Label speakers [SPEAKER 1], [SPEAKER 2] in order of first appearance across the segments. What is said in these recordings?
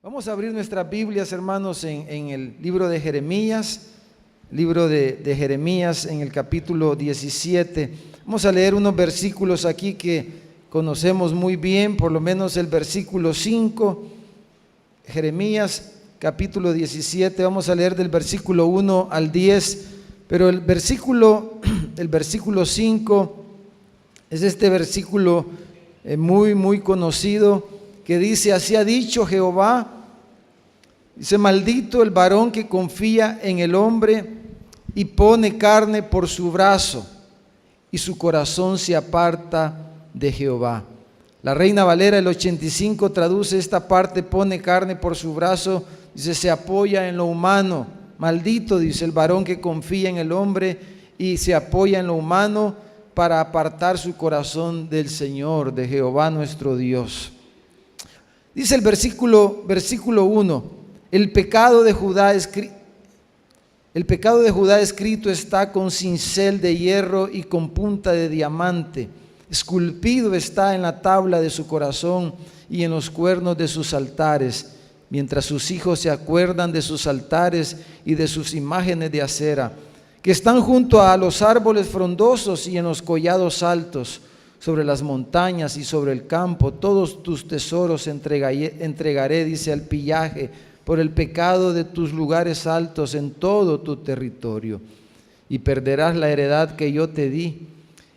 [SPEAKER 1] Vamos a abrir nuestras Biblias, hermanos, en el libro de Jeremías, en el capítulo 17. Vamos a leer unos versículos aquí que conocemos muy bien, por lo menos el versículo 5. Jeremías, capítulo 17, vamos a leer del versículo 1 al 10, pero el versículo 5 es este versículo muy conocido, que dice: así ha dicho Jehová, dice: maldito el varón que confía en el hombre y pone carne por su brazo, y su corazón se aparta de Jehová. La Reina Valera, el 85, traduce esta parte: pone carne por su brazo, dice, se apoya en lo humano. Maldito, dice, el varón que confía en el hombre y se apoya en lo humano para apartar su corazón del Señor, de Jehová nuestro Dios. Dice el versículo 1: el pecado de Judá escrito está con cincel de hierro y con punta de diamante. Esculpido está en la tabla de su corazón y en los cuernos de sus altares, mientras sus hijos se acuerdan de sus altares y de sus imágenes de acera, que están junto a los árboles frondosos y en los collados altos, sobre las montañas y sobre el campo. Todos tus tesoros entregaré, dice, al pillaje, por el pecado de tus lugares altos en todo tu territorio. Y perderás la heredad que yo te di,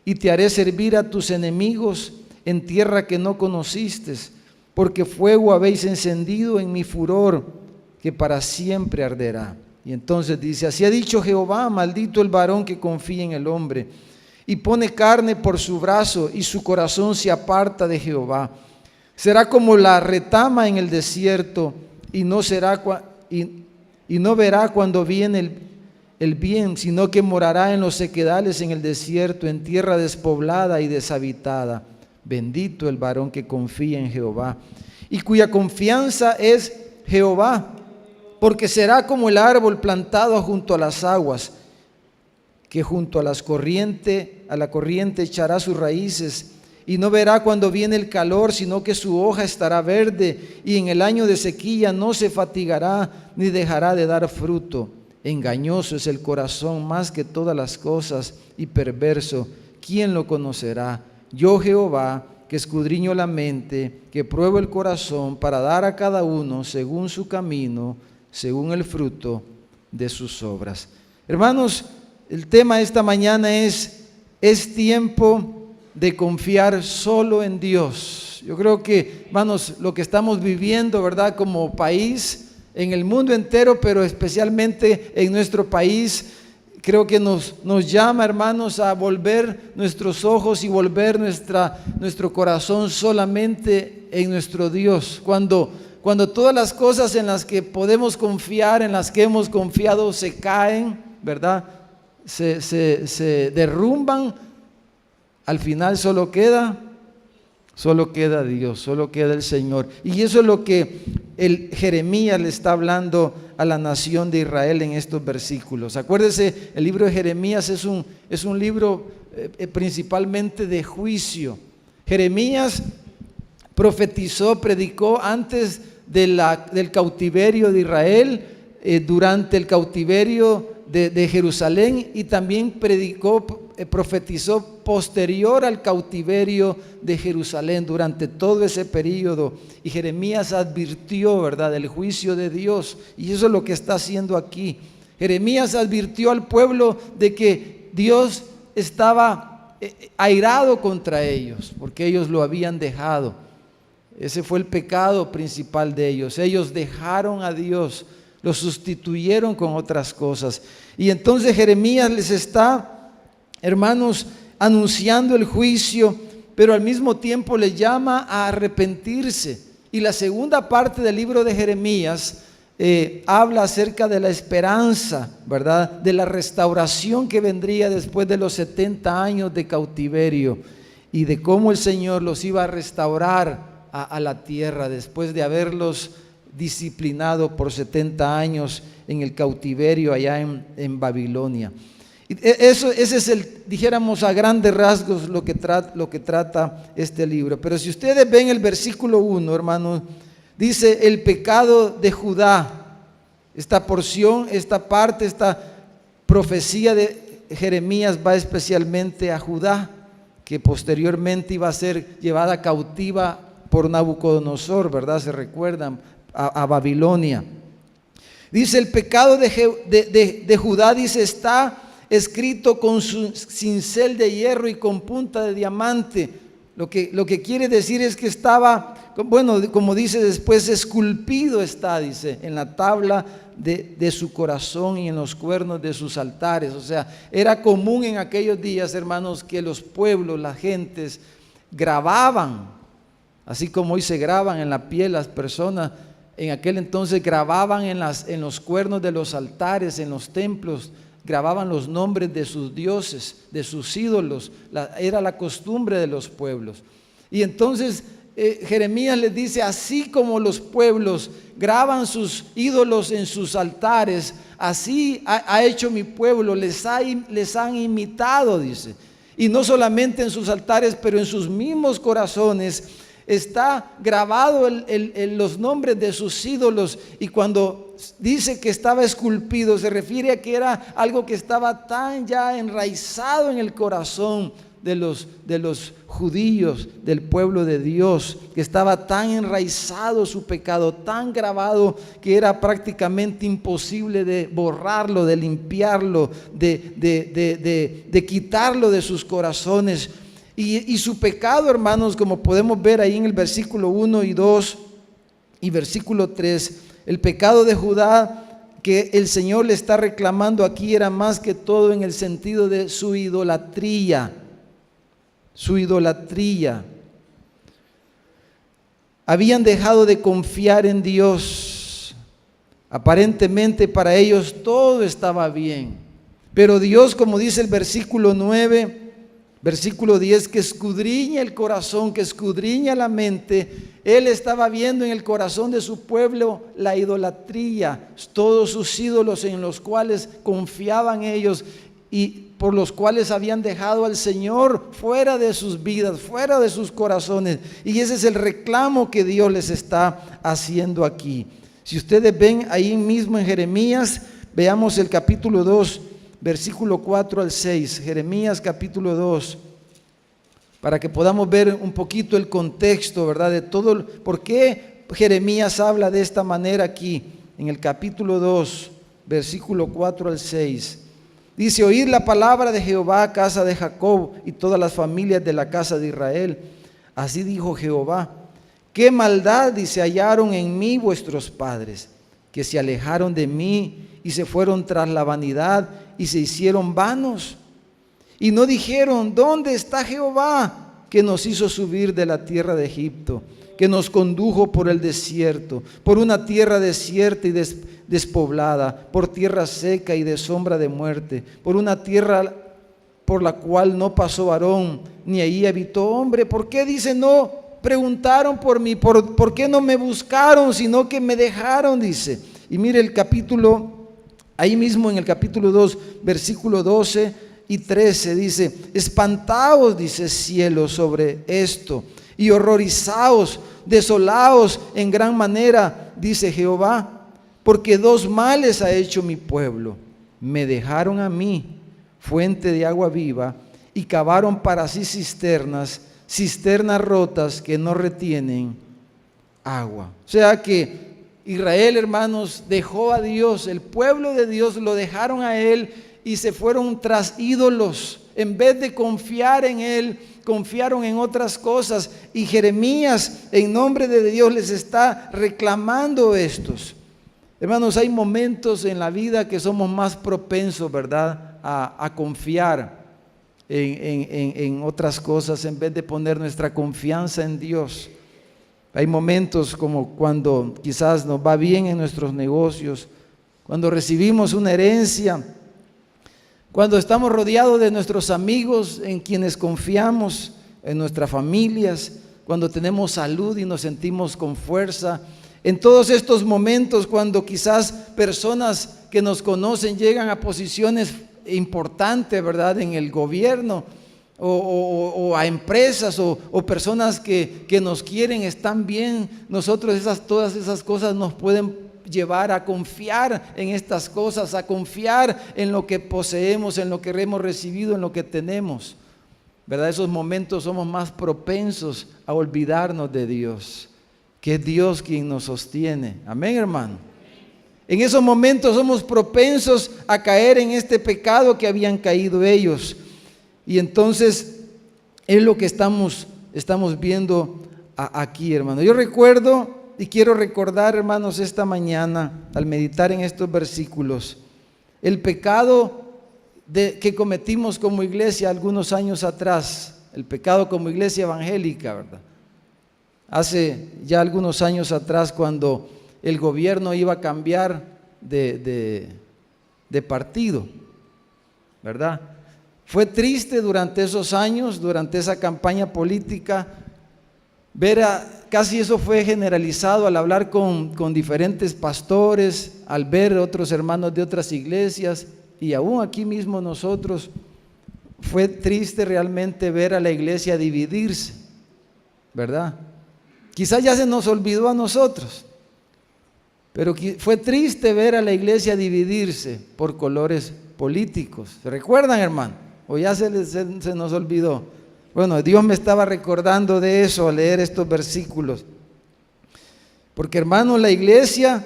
[SPEAKER 1] y te haré servir a tus enemigos en tierra que no conociste, porque fuego habéis encendido en mi furor, que para siempre arderá. Y entonces dice: así ha dicho Jehová, maldito el varón que confía en el hombre y pone carne por su brazo, y su corazón se aparta de Jehová. Será como la retama en el desierto, y no verá cuando viene el bien, sino que morará en los sequedales en el desierto, en tierra despoblada y deshabitada. Bendito el varón que confía en Jehová y cuya confianza es Jehová, porque será como el árbol plantado junto a las aguas, que junto a la corriente echará sus raíces, y no verá cuando viene el calor, sino que su hoja estará verde, y en el año de sequía no se fatigará, ni dejará de dar fruto. Engañoso es el corazón más que todas las cosas, y perverso, ¿quién lo conocerá? Yo, Jehová, que escudriño la mente, que pruebo el corazón, para dar a cada uno según su camino, según el fruto de sus obras. Hermanos, el tema de esta mañana es tiempo de confiar solo en Dios. Yo creo que, hermanos, lo que estamos viviendo, ¿verdad?, como país, en el mundo entero, pero especialmente en nuestro país, creo que nos llama, hermanos, a volver nuestros ojos y volver nuestro corazón solamente en nuestro Dios. Cuando todas las cosas en las que podemos confiar, en las que hemos confiado, se caen, ¿verdad?, se derrumban, al final solo queda Dios, solo queda el Señor. Y eso es lo que el Jeremías le está hablando a la nación de Israel en estos versículos. Acuérdese, el libro de Jeremías es un libro principalmente de juicio. Jeremías profetizó, predicó antes del cautiverio de Israel, durante el cautiverio de Jerusalén, y también profetizó posterior al cautiverio de Jerusalén, durante todo ese período. Y Jeremías advirtió, ¿verdad?, del juicio de Dios, y eso es lo que está haciendo aquí. Jeremías advirtió al pueblo de que Dios estaba airado contra ellos, porque ellos lo habían dejado. Ese fue el pecado principal de ellos. Ellos dejaron a Dios, lo sustituyeron con otras cosas. Y entonces Jeremías les está, hermanos, anunciando el juicio, pero al mismo tiempo les llama a arrepentirse. Y la segunda parte del libro de Jeremías habla acerca de la esperanza, ¿verdad?, de la restauración que vendría después de los 70 años de cautiverio, y de cómo el Señor los iba a restaurar a la tierra después de haberlos disciplinado por 70 años en el cautiverio allá en Babilonia. Ese es dijéramos a grandes rasgos lo que trata este libro. Pero si ustedes ven el versículo 1, hermanos, Dice el pecado de Judá. Esta porción, esta parte, esta profecía de Jeremías va especialmente a Judá, que posteriormente iba a ser llevada cautiva por Nabucodonosor, ¿verdad? Se recuerdan, a Babilonia. Dice el pecado de Judá, dice, está escrito con su cincel de hierro y con punta de diamante. Lo que quiere decir es que estaba, bueno, como dice después, esculpido está, dice, en la tabla de su corazón y en los cuernos de sus altares. O sea, era común en aquellos días, hermanos, que los pueblos, las gentes, grababan, así como hoy se graban en la piel las personas. En aquel entonces grababan en los cuernos de los altares, en los templos, grababan los nombres de sus dioses, de sus ídolos. Era la costumbre de los pueblos. Y entonces Jeremías les dice, así como los pueblos graban sus ídolos en sus altares, así ha hecho mi pueblo, les han imitado, dice. Y no solamente en sus altares, pero en sus mismos corazones está grabado los nombres de sus ídolos. Y cuando dice que estaba esculpido, se refiere a que era algo que estaba tan ya enraizado en el corazón de los judíos, del pueblo de Dios, que estaba tan enraizado su pecado, tan grabado, que era prácticamente imposible de borrarlo, de limpiarlo, de quitarlo de sus corazones. Y su pecado, hermanos, como podemos ver ahí en el versículo 1 y 2 y versículo 3, el pecado de Judá que el Señor le está reclamando aquí era más que todo en el sentido de su idolatría. Su idolatría. Habían dejado de confiar en Dios. Aparentemente para ellos todo estaba bien. Pero Dios, como dice el versículo 9, versículo 10, que escudriña el corazón, que escudriña la mente. Él estaba viendo en el corazón de su pueblo la idolatría, todos sus ídolos en los cuales confiaban ellos y por los cuales habían dejado al Señor fuera de sus vidas, fuera de sus corazones. Y ese es el reclamo que Dios les está haciendo aquí. Si ustedes ven ahí mismo en Jeremías, veamos el capítulo 2, versículo 4 al 6, Jeremías capítulo 2, para que podamos ver un poquito el contexto, ¿verdad? De todo, por qué Jeremías habla de esta manera aquí, en el capítulo 2, versículo 4 al 6. Dice, oíd la palabra de Jehová, casa de Jacob, y todas las familias de la casa de Israel. Así dijo Jehová, qué maldad, dice, hallaron en mí vuestros padres, que se alejaron de mí y se fueron tras la vanidad y se hicieron vanos. Y no dijeron, ¿dónde está Jehová que nos hizo subir de la tierra de Egipto, que nos condujo por el desierto, por una tierra desierta y despoblada, por tierra seca y de sombra de muerte, por una tierra por la cual no pasó varón, ni ahí habitó hombre? ¿Por qué, dice, no preguntaron por mí? ¿Por qué no me buscaron, sino que me dejaron? Dice. Y mire el capítulo, ahí mismo en el capítulo 2, versículo 12 y 13, dice, espantaos, dice, cielo, sobre esto, y horrorizaos, desolaos en gran manera, dice Jehová, porque dos males ha hecho mi pueblo. Me dejaron a mí, fuente de agua viva, y cavaron para sí cisternas rotas que no retienen agua. O sea que Israel, hermanos, dejó a Dios, el pueblo de Dios lo dejaron a Él y se fueron tras ídolos. En vez de confiar en Él, confiaron en otras cosas. Y Jeremías, en nombre de Dios, les está reclamando estos. Hermanos, hay momentos en la vida que somos más propensos, ¿verdad?, a confiar en otras cosas en vez de poner nuestra confianza en Dios. Hay momentos como cuando quizás nos va bien en nuestros negocios, cuando recibimos una herencia, cuando estamos rodeados de nuestros amigos en quienes confiamos, en nuestras familias, cuando tenemos salud y nos sentimos con fuerza. En todos estos momentos, cuando quizás personas que nos conocen llegan a posiciones importantes, ¿verdad?, en el gobierno, o a empresas o personas que nos quieren, están bien. Nosotros todas esas cosas nos pueden llevar a confiar en estas cosas, a confiar en lo que poseemos, en lo que hemos recibido, en lo que tenemos, ¿verdad? Esos momentos somos más propensos a olvidarnos de Dios, que es Dios quien nos sostiene. Amén, hermano. En esos momentos somos propensos a caer en este pecado que habían caído ellos. Y entonces es lo que estamos viendo aquí, hermano. Yo recuerdo y quiero recordar, hermanos, esta mañana, al meditar en estos versículos, el pecado que cometimos como iglesia algunos años atrás, el pecado como iglesia evangélica, ¿verdad? Hace ya algunos años atrás, cuando el gobierno iba a cambiar de partido, ¿verdad? Fue triste durante esos años, durante esa campaña política, ver casi eso fue generalizado al hablar con diferentes pastores, al ver otros hermanos de otras iglesias y aún aquí mismo nosotros. Fue triste realmente ver a la iglesia dividirse, ¿verdad? Quizás ya se nos olvidó a nosotros, pero fue triste ver a la iglesia dividirse por colores políticos. ¿Se recuerdan, hermano? ¿O ya se nos olvidó? Bueno, Dios me estaba recordando de eso al leer estos versículos. Porque, hermano, la iglesia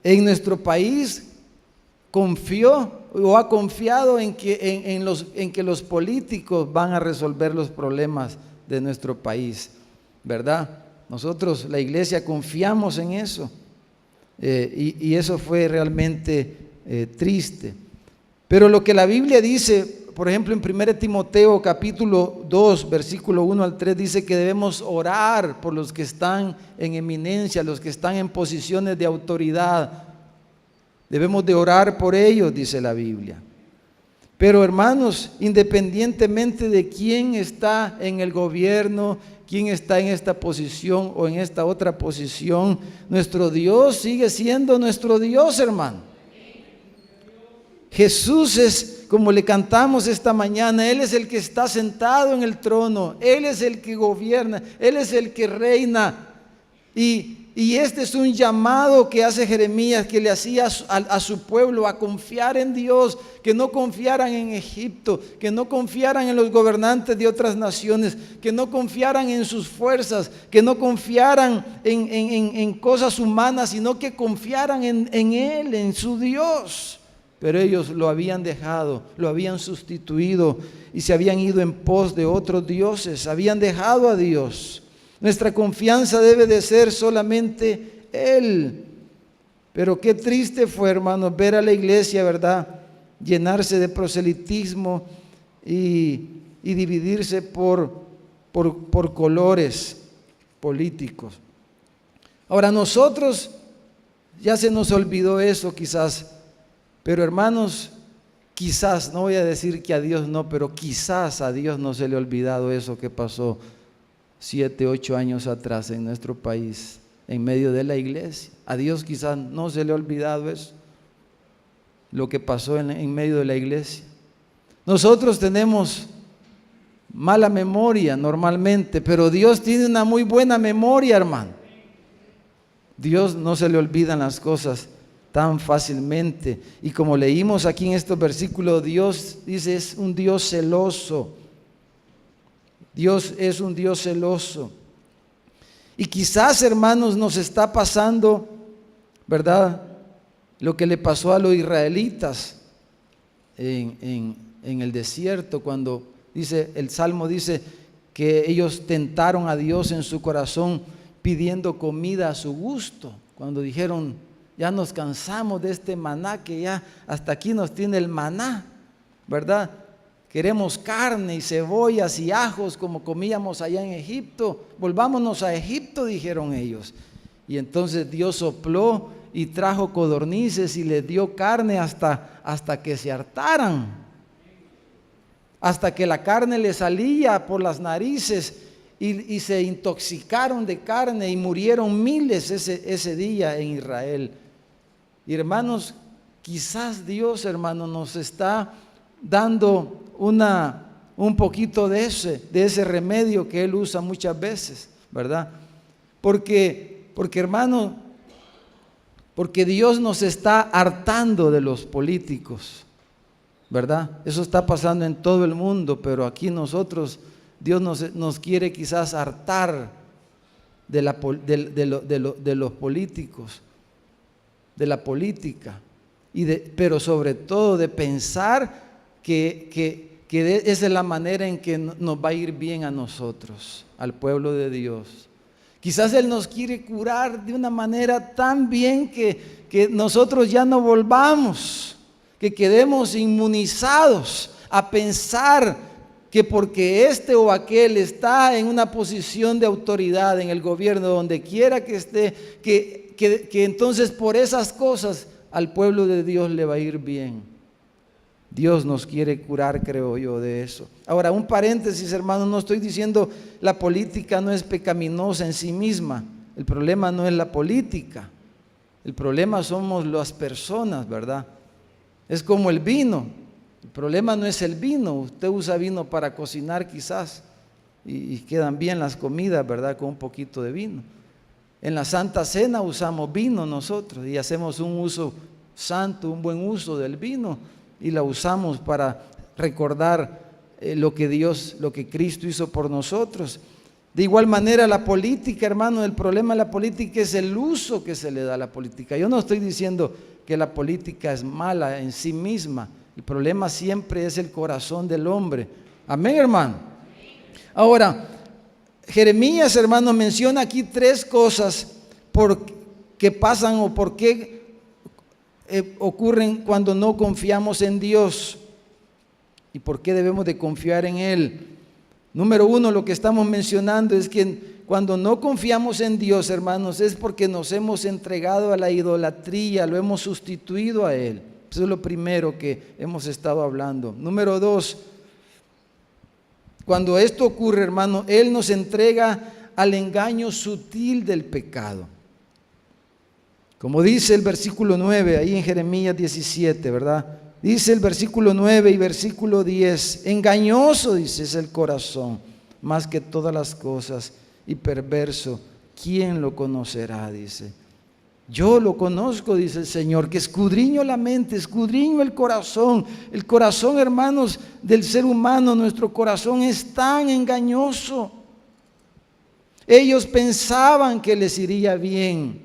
[SPEAKER 1] en nuestro país confió o ha confiado en que los políticos van a resolver los problemas de nuestro país, ¿verdad? Nosotros, la iglesia, confiamos en eso. Y eso fue realmente triste. Pero lo que la Biblia dice, por ejemplo, en 1 Timoteo capítulo 2, versículo 1 al 3, dice que debemos orar por los que están en eminencia, los que están en posiciones de autoridad. Debemos de orar por ellos, dice la Biblia. Pero, hermanos, independientemente de quién está en el gobierno, quién está en esta posición o en esta otra posición, nuestro Dios sigue siendo nuestro Dios, hermano. Jesús es, como le cantamos esta mañana, Él es el que está sentado en el trono, Él es el que gobierna, Él es el que reina. Y este es un llamado que hace Jeremías, que le hacía a su pueblo a confiar en Dios, que no confiaran en Egipto, que no confiaran en los gobernantes de otras naciones, que no confiaran en sus fuerzas, que no confiaran en cosas humanas, sino que confiaran en Él, en su Dios. Pero ellos lo habían dejado, lo habían sustituido y se habían ido en pos de otros dioses, habían dejado a Dios. Nuestra confianza debe de ser solamente Él. Pero qué triste fue, hermanos, ver a la iglesia, ¿verdad?, llenarse de proselitismo y dividirse por colores políticos. Ahora nosotros, ya se nos olvidó eso quizás, pero hermanos, quizás, no voy a decir que a Dios no, pero quizás a Dios no se le ha olvidado eso que pasó 7, 8 años atrás en nuestro país, en medio de la iglesia. A Dios quizás no se le ha olvidado eso, lo que pasó en medio de la iglesia. Nosotros tenemos mala memoria normalmente, pero Dios tiene una muy buena memoria, hermano. Dios no se le olvidan las cosas tan fácilmente. Y como leímos aquí en estos versículos, Dios dice es un Dios celoso. Dios es un Dios celoso. Y quizás, hermanos, nos está pasando, ¿verdad?, lo que le pasó a los israelitas en el desierto, cuando dice, el Salmo dice que ellos tentaron a Dios en su corazón pidiendo comida a su gusto, cuando dijeron, ya nos cansamos de este maná, que ya hasta aquí nos tiene el maná, ¿verdad? Queremos carne y cebollas y ajos como comíamos allá en Egipto. Volvámonos a Egipto, dijeron ellos. Y entonces Dios sopló y trajo codornices y les dio carne hasta que se hartaran. Hasta que la carne les salía por las narices y se intoxicaron de carne y murieron miles ese día en Israel. Y hermanos, quizás Dios, hermano, nos está dando un poquito de ese remedio que Él usa muchas veces, ¿verdad? Porque hermano, porque Dios nos está hartando de los políticos, ¿verdad? Eso está pasando en todo el mundo, pero aquí nosotros, Dios nos quiere quizás hartar de los políticos, de la política, pero sobre todo de pensar que esa es la manera en que nos va a ir bien a nosotros, al pueblo de Dios. Quizás Él nos quiere curar de una manera tan bien que nosotros ya no volvamos, que quedemos inmunizados a pensar que porque este o aquel está en una posición de autoridad en el gobierno, donde quiera que esté, que entonces por esas cosas al pueblo de Dios le va a ir bien. Dios nos quiere curar, creo yo, de eso. Ahora, un paréntesis, hermano, no estoy diciendo la política no es pecaminosa en sí misma. El problema no es la política. El problema somos las personas, ¿verdad? Es como el vino. El problema no es el vino. Usted usa vino para cocinar quizás y quedan bien las comidas, ¿verdad? Con un poquito de vino. En la Santa Cena usamos vino nosotros y hacemos un uso santo, un buen uso del vino y la usamos para recordar lo que Cristo hizo por nosotros. De igual manera la política, hermano, el problema de la política es el uso que se le da a la política. Yo no estoy diciendo que la política es mala en sí misma. El problema siempre es el corazón del hombre. Amén, hermano. Ahora, Jeremías, hermano, menciona aquí 3 cosas que pasan o por qué ocurren cuando no confiamos en Dios y por qué debemos de confiar en Él. Número 1, lo que estamos mencionando es que cuando no confiamos en Dios, hermanos, es porque nos hemos entregado a la idolatría, lo hemos sustituido a Él. Eso es lo primero que hemos estado hablando. Número 2, cuando esto ocurre, hermano, Él nos entrega al engaño sutil del pecado. Como dice el versículo 9, ahí en Jeremías 17, ¿verdad? Dice el versículo 9 y versículo 10, engañoso, dice, es el corazón, más que todas las cosas, y perverso, ¿quién lo conocerá? Dice. Yo lo conozco, dice el Señor, que escudriño la mente, escudriño el corazón. El corazón, hermanos, del ser humano, nuestro corazón es tan engañoso. Ellos pensaban que les iría bien.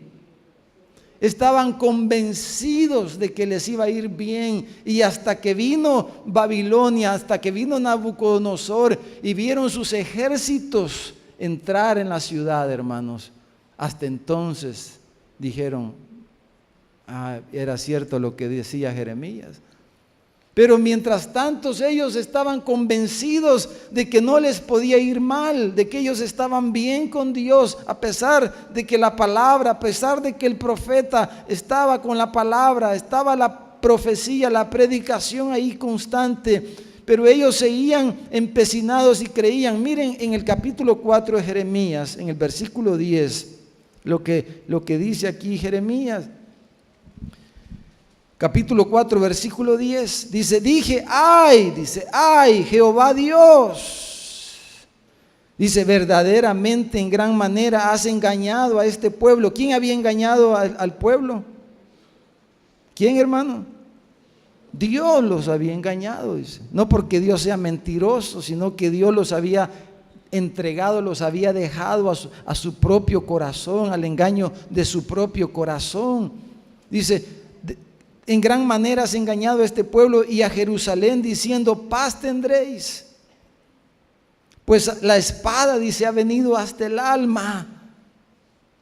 [SPEAKER 1] Estaban convencidos de que les iba a ir bien, y hasta que vino Babilonia, hasta que vino Nabucodonosor y vieron sus ejércitos entrar en la ciudad, hermanos, hasta entonces dijeron, era cierto lo que decía Jeremías. Pero mientras tanto ellos estaban convencidos de que no les podía ir mal, de que ellos estaban bien con Dios, a pesar de que la palabra, a pesar de que el profeta estaba con la palabra, estaba la profecía, la predicación ahí constante, pero ellos seguían empecinados y creían. Miren en el capítulo 4 de Jeremías, en el versículo 10, lo que dice aquí Jeremías. Capítulo 4, versículo 10, dice, ay, Jehová Dios. Dice, verdaderamente en gran manera has engañado a este pueblo. ¿Quién había engañado al pueblo? ¿Quién, hermano? Dios los había engañado, dice. No porque Dios sea mentiroso, sino que Dios los había entregado, los había dejado a su propio corazón, al engaño de su propio corazón. Dice, en gran manera has engañado a este pueblo y a Jerusalén, diciendo, paz tendréis. Pues la espada, dice, ha venido hasta el alma.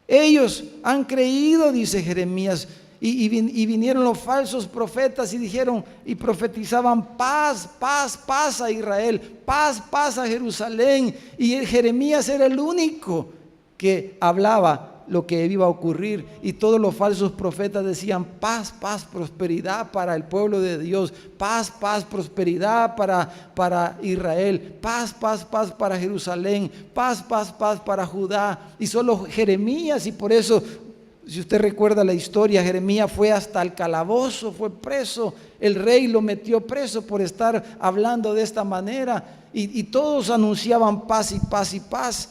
[SPEAKER 1] Ellos han creído, dice Jeremías, y vinieron los falsos profetas y dijeron, y profetizaban paz, paz, paz a Israel, paz, paz a Jerusalén. Y Jeremías era el único que hablaba lo que iba a ocurrir, y todos los falsos profetas decían paz, paz, prosperidad para el pueblo de Dios, paz, paz, prosperidad para Israel, paz, paz, paz para Jerusalén, paz, paz, paz para Judá. Y solo Jeremías, y por eso Si usted recuerda la historia, Jeremías fue hasta el calabozo, fue preso. El rey lo metió preso por estar hablando de esta manera. Y todos anunciaban paz y paz y paz.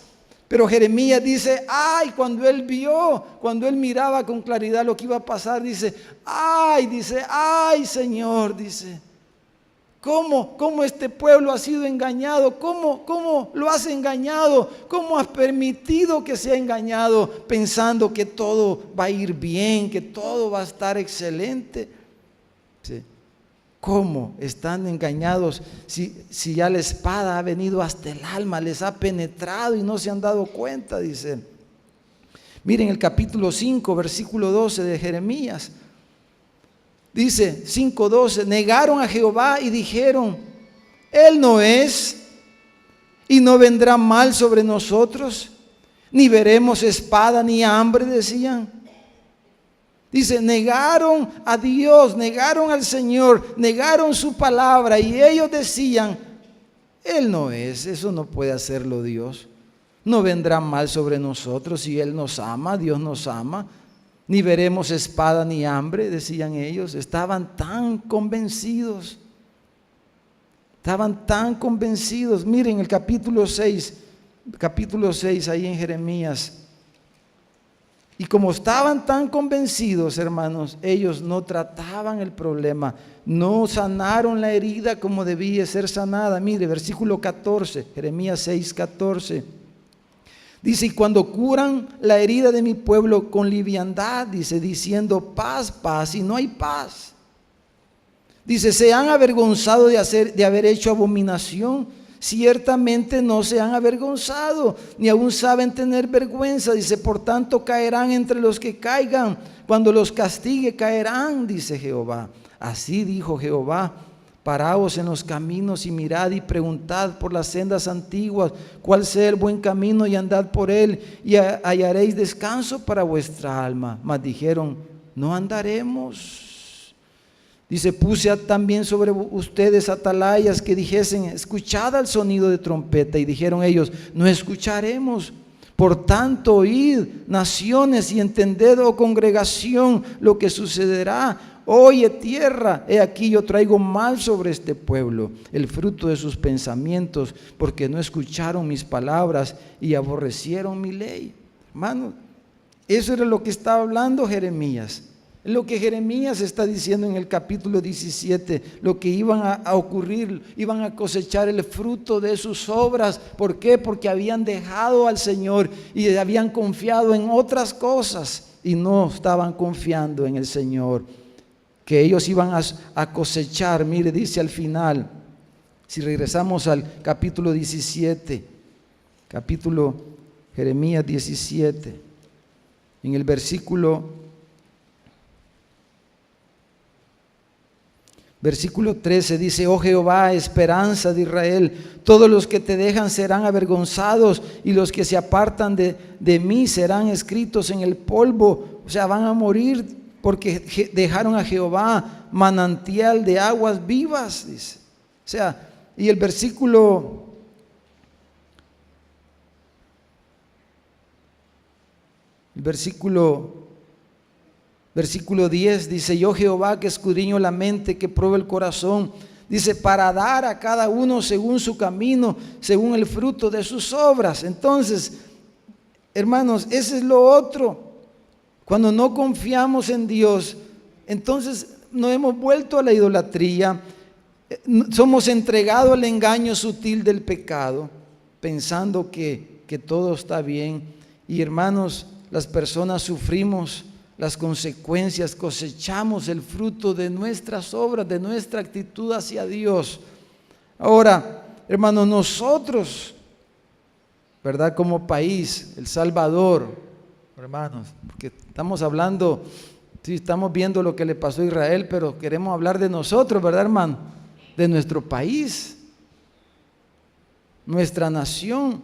[SPEAKER 1] Pero Jeremías dice, ay, cuando él miraba con claridad lo que iba a pasar, dice, ay Señor, dice, ¿cómo este pueblo ha sido engañado? ¿Cómo lo has engañado? ¿Cómo has permitido que sea engañado pensando que todo va a ir bien, que todo va a estar excelente? Sí. ¿Cómo están engañados si ya la espada ha venido hasta el alma, les ha penetrado y no se han dado cuenta? Dice. Miren el capítulo 5, versículo 12 de Jeremías. Dice 5:12, negaron a Jehová y dijeron, Él no es y no vendrá mal sobre nosotros, ni veremos espada ni hambre, decían. Dice, negaron a Dios, negaron al Señor, negaron su palabra y ellos decían, Él no es, eso no puede hacerlo Dios. No vendrá mal sobre nosotros si Él nos ama, Dios nos ama. Ni veremos espada ni hambre, decían ellos. Estaban tan convencidos. Miren el capítulo 6 ahí en Jeremías. Y como estaban tan convencidos, hermanos, ellos no trataban el problema, no sanaron la herida como debía ser sanada. Mire, versículo 14, Jeremías 6:14. Dice, y cuando curan la herida de mi pueblo con liviandad, dice, diciendo paz, paz, y no hay paz. Dice, se han avergonzado de haber hecho abominación. Ciertamente no se han avergonzado, ni aún saben tener vergüenza. Dice, por tanto caerán entre los que caigan. Cuando los castigue caerán, dice Jehová. Así dijo Jehová. Paraos en los caminos y mirad y preguntad por las sendas antiguas cuál sea el buen camino y andad por él y hallaréis descanso para vuestra alma. Mas dijeron, no andaremos. Dice, puse también sobre ustedes atalayas que dijesen, escuchad al sonido de trompeta. Y dijeron ellos, no escucharemos. Por tanto, oíd, naciones, y entended, oh congregación, lo que sucederá. Oye tierra, he aquí yo traigo mal sobre este pueblo, el fruto de sus pensamientos, porque no escucharon mis palabras y aborrecieron mi ley. Hermanos, eso era lo que estaba hablando Jeremías. Lo que Jeremías está diciendo en el capítulo 17, lo que iban a ocurrir, iban a cosechar el fruto de sus obras. ¿Por qué? Porque habían dejado al Señor y habían confiado en otras cosas y no estaban confiando en el Señor. Que ellos iban a cosechar. Mire, dice al final, si regresamos al capítulo 17, capítulo Jeremías 17, en el versículo 13 dice, oh Jehová, esperanza de Israel, todos los que te dejan serán avergonzados y los que se apartan de mí serán escritos en el polvo, o sea, van a morir porque dejaron a Jehová manantial de aguas vivas, dice. O sea, y el versículo 10 dice, yo Jehová que escudriño la mente, que pruebo el corazón, dice, para dar a cada uno según su camino, según el fruto de sus obras. Entonces, hermanos, ese es lo otro. Cuando no confiamos en Dios, entonces nos hemos vuelto a la idolatría, somos entregados al engaño sutil del pecado, pensando que todo está bien. Y hermanos, las personas sufrimos las consecuencias, cosechamos el fruto de nuestras obras, de nuestra actitud hacia Dios. Ahora, hermanos, nosotros, ¿verdad? Como país, El Salvador, hermanos, porque estamos hablando, sí, estamos viendo lo que le pasó a Israel, pero queremos hablar de nosotros, ¿verdad, hermano? De nuestro país, nuestra nación.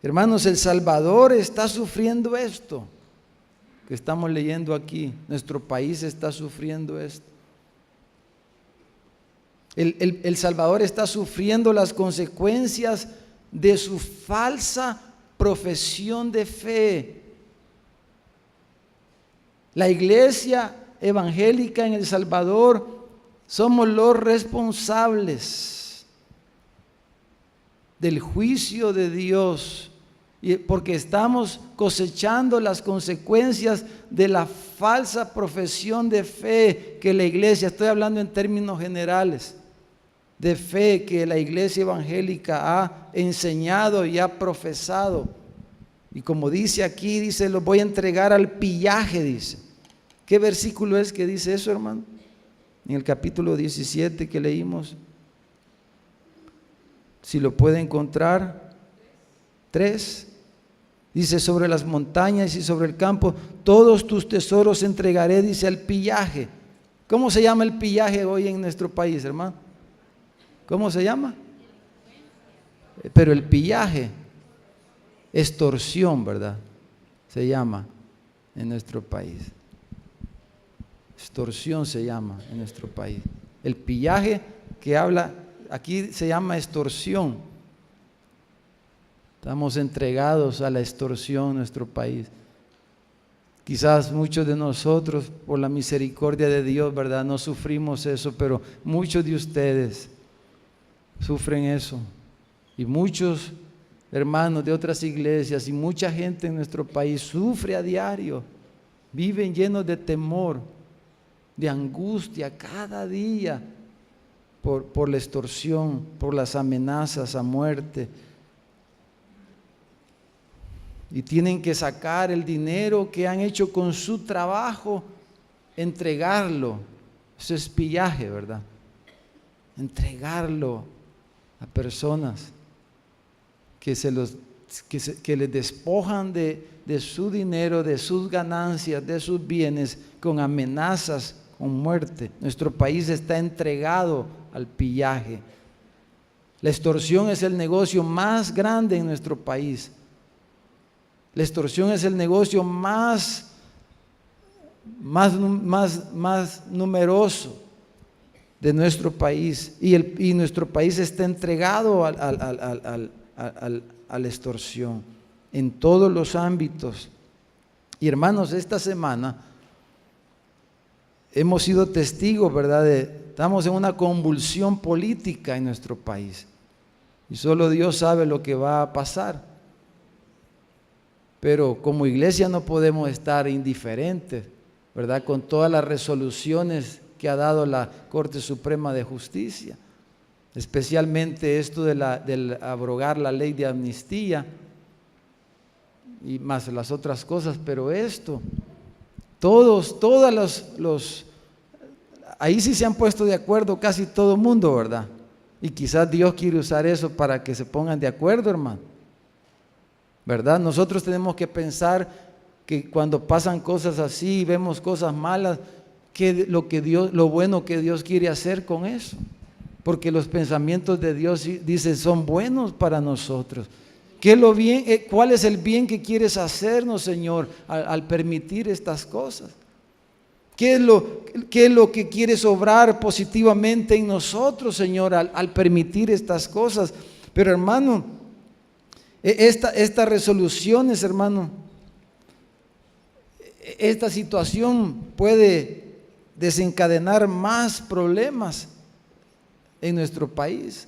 [SPEAKER 1] Hermanos, El Salvador está sufriendo esto que estamos leyendo aquí. Nuestro país está sufriendo esto. El Salvador está sufriendo las consecuencias de su falsa profesión de fe. La iglesia evangélica en El Salvador somos los responsables del juicio de Dios, porque estamos cosechando las consecuencias de la falsa profesión de fe que la iglesia, estoy hablando en términos generales, de fe que la iglesia evangélica ha enseñado y ha profesado. Y como dice aquí, dice, los voy a entregar al pillaje, dice. ¿Qué versículo es que dice eso, hermano? En el capítulo 17 que leímos. Si lo puede encontrar. 3. Dice, sobre las montañas y sobre el campo, todos tus tesoros entregaré, dice, al pillaje. ¿Cómo se llama el pillaje hoy en nuestro país, hermano? ¿Cómo se llama? Pero el pillaje, extorsión, ¿verdad? Se llama en nuestro país. Extorsión se llama en nuestro país. El pillaje que habla, aquí se llama extorsión. Estamos entregados a la extorsión en nuestro país. Quizás muchos de nosotros, por la misericordia de Dios, ¿verdad?, no sufrimos eso, pero muchos de ustedes sufren eso. Y muchos hermanos de otras iglesias y mucha gente en nuestro país sufre a diario. Viven llenos de temor, de angustia cada día por la extorsión, por las amenazas a muerte. Y tienen que sacar el dinero que han hecho con su trabajo, entregarlo. Eso es pillaje, ¿verdad? Entregarlo a personas que les despojan de su dinero, de sus ganancias, de sus bienes, con amenazas, con muerte. Nuestro país está entregado al pillaje. La extorsión es el negocio más grande en nuestro país. La extorsión es el negocio más numeroso de nuestro país, y nuestro país está entregado a la extorsión en todos los ámbitos. Y hermanos, esta semana hemos sido testigos, ¿verdad? Estamos en una convulsión política en nuestro país y solo Dios sabe lo que va a pasar. Pero como iglesia no podemos estar indiferentes, ¿verdad?, con todas las resoluciones que ha dado la Corte Suprema de Justicia, especialmente esto del abrogar la ley de amnistía y más las otras cosas. Pero esto, ahí sí se han puesto de acuerdo casi todo el mundo, ¿verdad? Y quizás Dios quiere usar eso para que se pongan de acuerdo, hermano, ¿verdad? Nosotros tenemos que pensar que cuando pasan cosas así, vemos cosas malas, lo bueno que Dios quiere hacer con eso, porque los pensamientos de Dios, dice, son buenos para nosotros. ¿Cuál es el bien que quieres hacernos, Señor, al permitir estas cosas? ¿Qué es lo que quieres obrar positivamente en nosotros, Señor, al permitir estas cosas? Pero, hermano, estas resoluciones, hermano, esta situación puede desencadenar más problemas en nuestro país,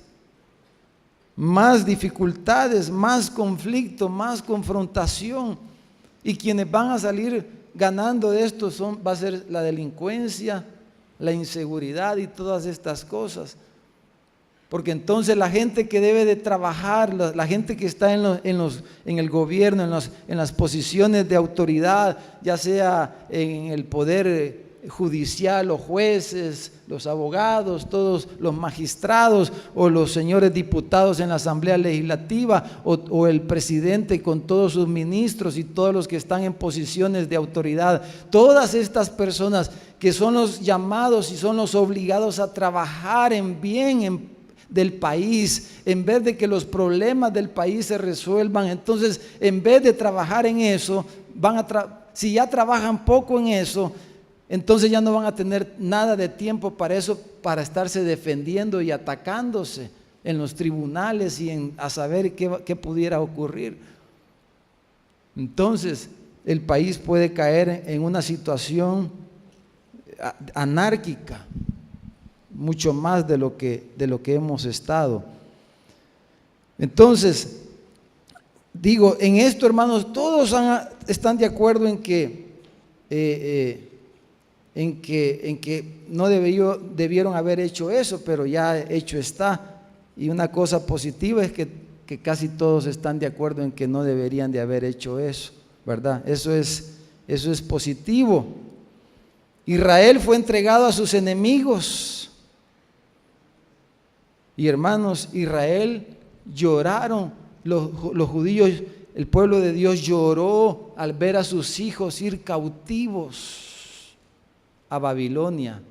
[SPEAKER 1] más dificultades, más conflicto, más confrontación, y quienes van a salir ganando de esto va a ser la delincuencia, la inseguridad y todas estas cosas. Porque entonces la gente que debe de trabajar, la gente que está en el gobierno, en las posiciones de autoridad, ya sea en el poder judicial, los jueces, los abogados, todos los magistrados, o los señores diputados en la Asamblea Legislativa, o el presidente con todos sus ministros y todos los que están en posiciones de autoridad, todas estas personas que son los llamados y son los obligados a trabajar en bien del país, en vez de que los problemas del país se resuelvan. Entonces, en vez de trabajar en eso, si ya trabajan poco en eso, entonces ya no van a tener nada de tiempo para eso, para estarse defendiendo y atacándose en los tribunales y a saber qué pudiera ocurrir. Entonces, el país puede caer en una situación anárquica, mucho más de lo que hemos estado. Entonces, digo, en esto, hermanos, todos están de acuerdo en que no debieron haber hecho eso, pero ya hecho está. Y una cosa positiva es que casi todos están de acuerdo en que no deberían de haber hecho eso, ¿verdad? Eso es positivo. Israel fue entregado a sus enemigos. Y hermanos, Israel lloraron, los judíos, el pueblo de Dios lloró al ver a sus hijos ir cautivos a Babilonia.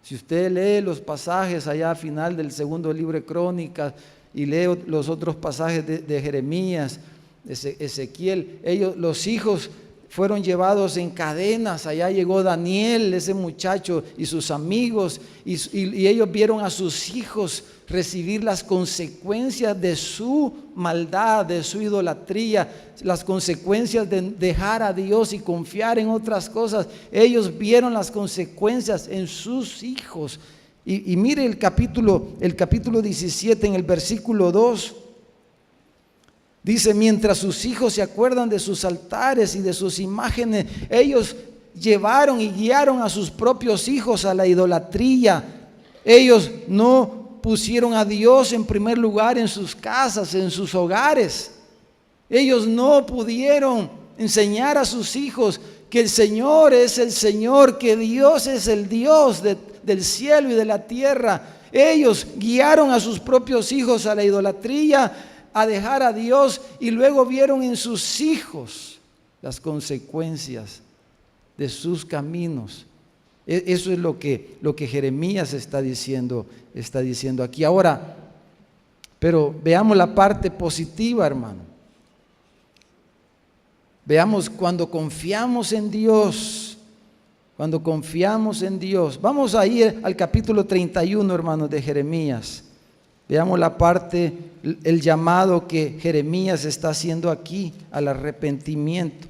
[SPEAKER 1] Si usted lee los pasajes allá al final del segundo libro de Crónicas y lee los otros pasajes de Jeremías, Ezequiel, los hijos fueron llevados en cadenas. Allá llegó Daniel, ese muchacho, y sus amigos, y ellos vieron a sus hijos recibir las consecuencias de su maldad, de su idolatría, las consecuencias de dejar a Dios y confiar en otras cosas. Ellos vieron las consecuencias en sus hijos. Y mire el capítulo 17 en el versículo 2. Dice: mientras sus hijos se acuerdan de sus altares y de sus imágenes, ellos llevaron y guiaron a sus propios hijos a la idolatría. Ellos no pusieron a Dios en primer lugar en sus casas, en sus hogares. Ellos no pudieron enseñar a sus hijos que el Señor es el Señor, que Dios es el Dios del cielo y de la tierra. Ellos guiaron a sus propios hijos a la idolatría, a dejar a Dios, y luego vieron en sus hijos las consecuencias de sus caminos. Eso es lo que Jeremías está diciendo aquí. Ahora, pero veamos la parte positiva, hermano. Veamos cuando confiamos en Dios. Cuando confiamos en Dios. Vamos a ir al capítulo 31, hermanos, de Jeremías. Veamos la parte, el llamado que Jeremías está haciendo aquí al arrepentimiento.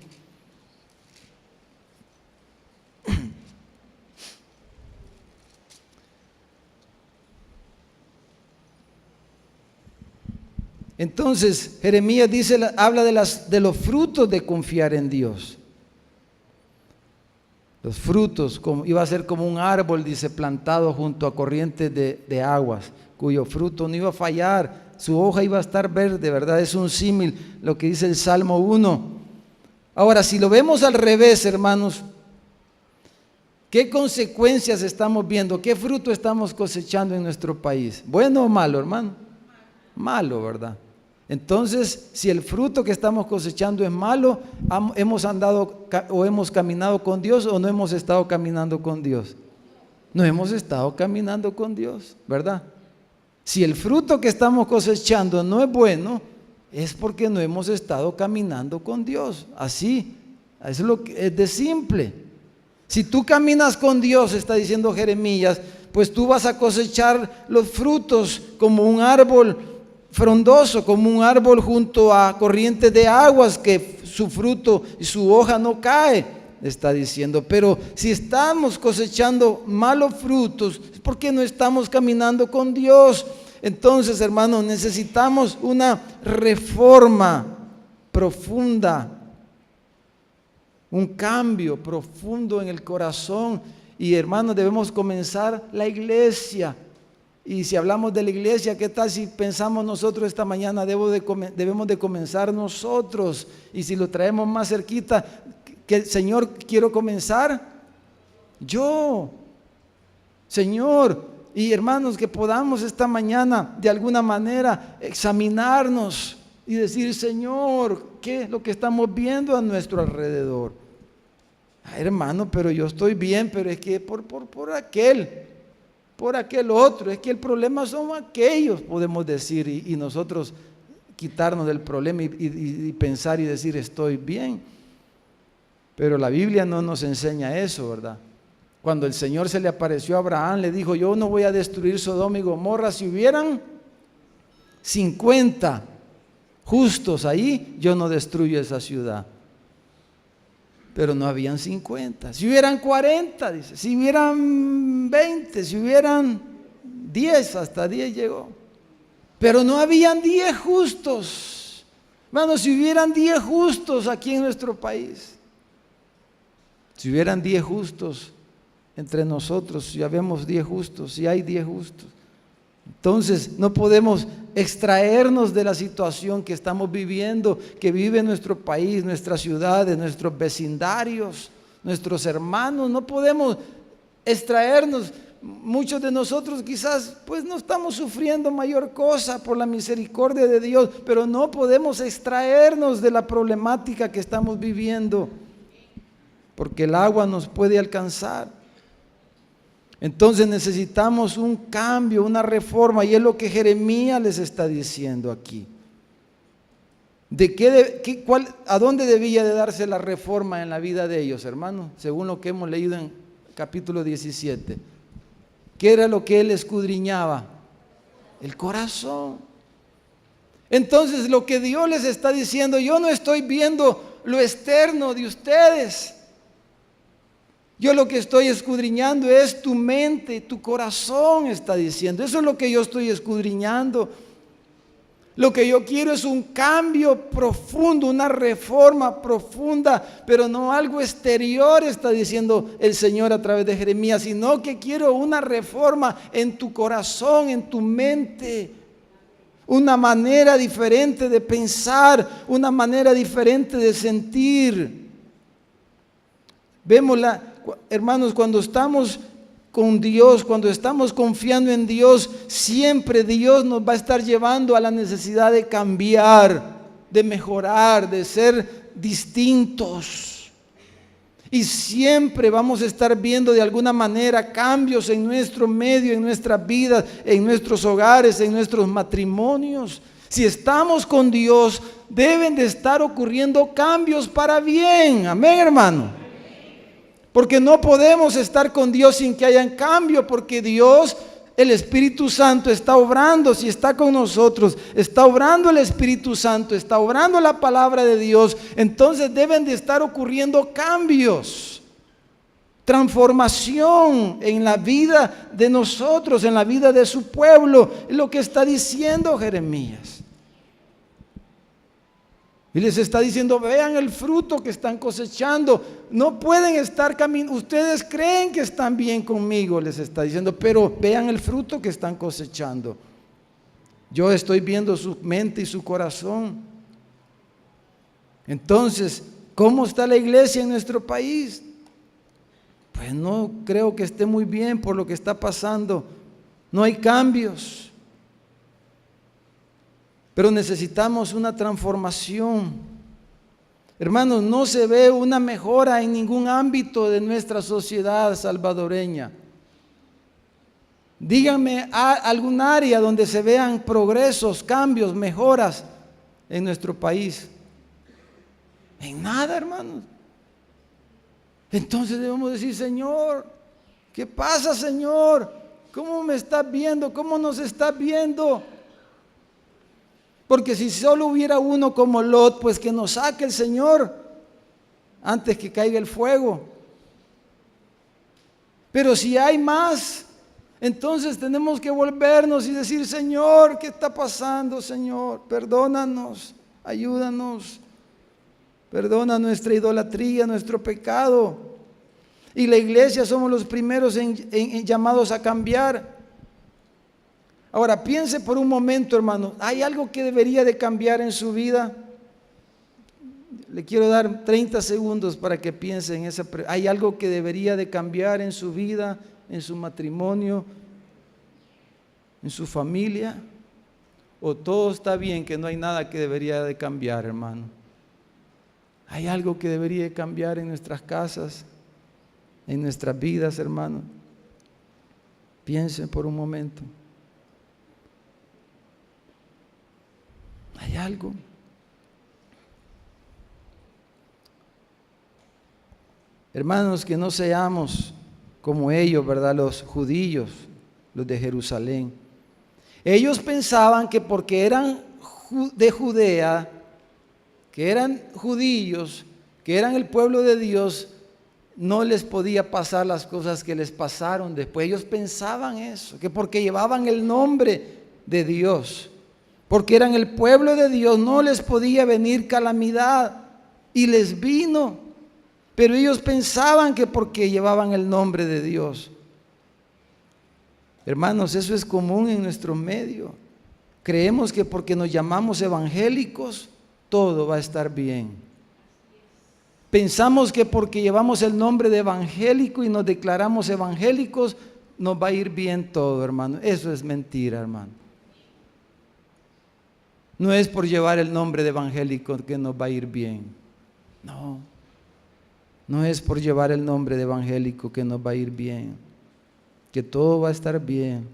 [SPEAKER 1] Entonces, Jeremías habla de los frutos de confiar en Dios. Los frutos, iba a ser como un árbol, dice, plantado junto a corrientes de aguas, cuyo fruto no iba a fallar, su hoja iba a estar verde, ¿verdad? Es un símil lo que dice el Salmo 1. Ahora, si lo vemos al revés, hermanos, ¿qué consecuencias estamos viendo? ¿Qué fruto estamos cosechando en nuestro país? ¿Bueno o malo, hermano? Malo, ¿verdad? Entonces, si el fruto que estamos cosechando es malo, ¿hemos andado o hemos caminado con Dios o no hemos estado caminando con Dios? No hemos estado caminando con Dios, ¿verdad? Si el fruto que estamos cosechando no es bueno, es porque no hemos estado caminando con Dios. Así, eso es lo que es de simple. Si tú caminas con Dios, está diciendo Jeremías, pues tú vas a cosechar los frutos como un árbol frondoso, como un árbol junto a corrientes de aguas, que su fruto y su hoja no cae, está diciendo. Pero si estamos cosechando malos frutos, es porque no estamos caminando con Dios. Entonces, hermanos, necesitamos una reforma profunda, un cambio profundo en el corazón. Y, hermanos, debemos comenzar la iglesia. Y si hablamos de la iglesia, ¿qué tal si pensamos nosotros esta mañana? Debemos de comenzar nosotros. Y si lo traemos más cerquita, que Señor, quiero comenzar yo, Señor. Y hermanos, que podamos esta mañana de alguna manera examinarnos y decir: Señor, ¿qué es lo que estamos viendo a nuestro alrededor? Ay, hermano, pero yo estoy bien, pero es que por aquel otro, es que el problema son aquellos, podemos decir, y nosotros quitarnos del problema y pensar y decir: estoy bien. Pero la Biblia no nos enseña eso, ¿verdad? Cuando el Señor se le apareció a Abraham, le dijo: yo no voy a destruir Sodoma y Gomorra. Si hubieran 50 justos ahí, yo no destruyo esa ciudad. pero no habían 50. Si hubieran 40, dice, si hubieran 20, si hubieran 10, hasta 10 llegó. Pero no habían 10 justos. Hermanos, si hubieran 10 justos aquí en nuestro país, si hubieran 10 justos entre nosotros, si habemos 10 justos, si hay 10 justos, entonces no podemos extraernos de la situación que estamos viviendo, que vive nuestro país, nuestras ciudades, nuestros vecindarios, nuestros hermanos. No podemos extraernos. Muchos de nosotros quizás pues no estamos sufriendo mayor cosa por la misericordia de Dios, pero no podemos extraernos de la problemática que estamos viviendo, porque el agua nos puede alcanzar. Entonces necesitamos un cambio, una reforma, y es lo que Jeremías les está diciendo aquí. ¿A dónde debía de darse la reforma en la vida de ellos, hermanos? Según lo que hemos leído en capítulo 17. ¿Qué era lo que él escudriñaba? El corazón. Entonces lo que Dios les está diciendo, yo no estoy viendo lo externo de ustedes. Yo lo que estoy escudriñando es tu mente, tu corazón, está diciendo. Eso es lo que yo estoy escudriñando. Lo que yo quiero es un cambio profundo, una reforma profunda, pero no algo exterior, está diciendo el Señor a través de Jeremías, sino que quiero una reforma en tu corazón, en tu mente. Una manera diferente de pensar, una manera diferente de sentir. Vemos hermanos, cuando estamos con Dios, cuando estamos confiando en Dios, siempre Dios nos va a estar llevando a la necesidad de cambiar, de mejorar, de ser distintos. Y siempre vamos a estar viendo de alguna manera cambios en nuestro medio, en nuestras vidas, en nuestros hogares, en nuestros matrimonios. Si estamos con Dios, deben de estar ocurriendo cambios para bien. Amén, hermano. Porque no podemos estar con Dios sin que haya cambio, porque Dios, el Espíritu Santo, está obrando. Si está con nosotros, está obrando el Espíritu Santo, está obrando la palabra de Dios. Entonces deben de estar ocurriendo cambios, transformación en la vida de nosotros, en la vida de su pueblo. Es lo que está diciendo Jeremías. Y les está diciendo, vean el fruto que están cosechando. No pueden estar caminando. Ustedes creen que están bien conmigo, les está diciendo, pero vean el fruto que están cosechando. Yo estoy viendo su mente y su corazón. Entonces, ¿cómo está la iglesia en nuestro país? Pues no creo que esté muy bien por lo que está pasando. No hay cambios. Pero necesitamos una transformación. Hermanos, no se ve una mejora en ningún ámbito de nuestra sociedad salvadoreña. Díganme algún área donde se vean progresos, cambios, mejoras en nuestro país. En nada, hermanos. Entonces debemos decir, Señor, ¿qué pasa, Señor? ¿Cómo me estás viendo? ¿Cómo nos estás viendo? Porque si solo hubiera uno como Lot, pues que nos saque el Señor antes que caiga el fuego. Pero si hay más, entonces tenemos que volvernos y decir, Señor, ¿qué está pasando, Señor? Perdónanos, ayúdanos. Perdona nuestra idolatría, nuestro pecado. Y la iglesia somos los primeros en llamados a cambiar. Ahora piense por un momento, hermano, ¿hay algo que debería de cambiar en su vida? Le quiero dar 30 segundos para que piense en esa pregunta. ¿Hay algo que debería de cambiar en su vida, en su matrimonio, en su familia? ¿O todo está bien, que no hay nada que debería de cambiar, hermano? ¿Hay algo que debería de cambiar en nuestras casas, en nuestras vidas, hermano? Piensen por un momento. ¿Hay algo? Hermanos, que no seamos como ellos, ¿verdad? Los judíos, los de Jerusalén. Ellos pensaban que porque eran de Judea, que eran judíos, que eran el pueblo de Dios, no les podía pasar las cosas que les pasaron después. Ellos pensaban eso, que porque llevaban el nombre de Dios, porque eran el pueblo de Dios, no les podía venir calamidad, y les vino. Pero ellos pensaban que porque llevaban el nombre de Dios. Hermanos, eso es común en nuestro medio. Creemos que porque nos llamamos evangélicos, todo va a estar bien. Pensamos que porque llevamos el nombre de evangélico y nos declaramos evangélicos, nos va a ir bien todo, hermano. Eso es mentira, hermano. No es por llevar el nombre de evangélico que nos va a ir bien. No. No es por llevar el nombre de evangélico que nos va a ir bien, que todo va a estar bien.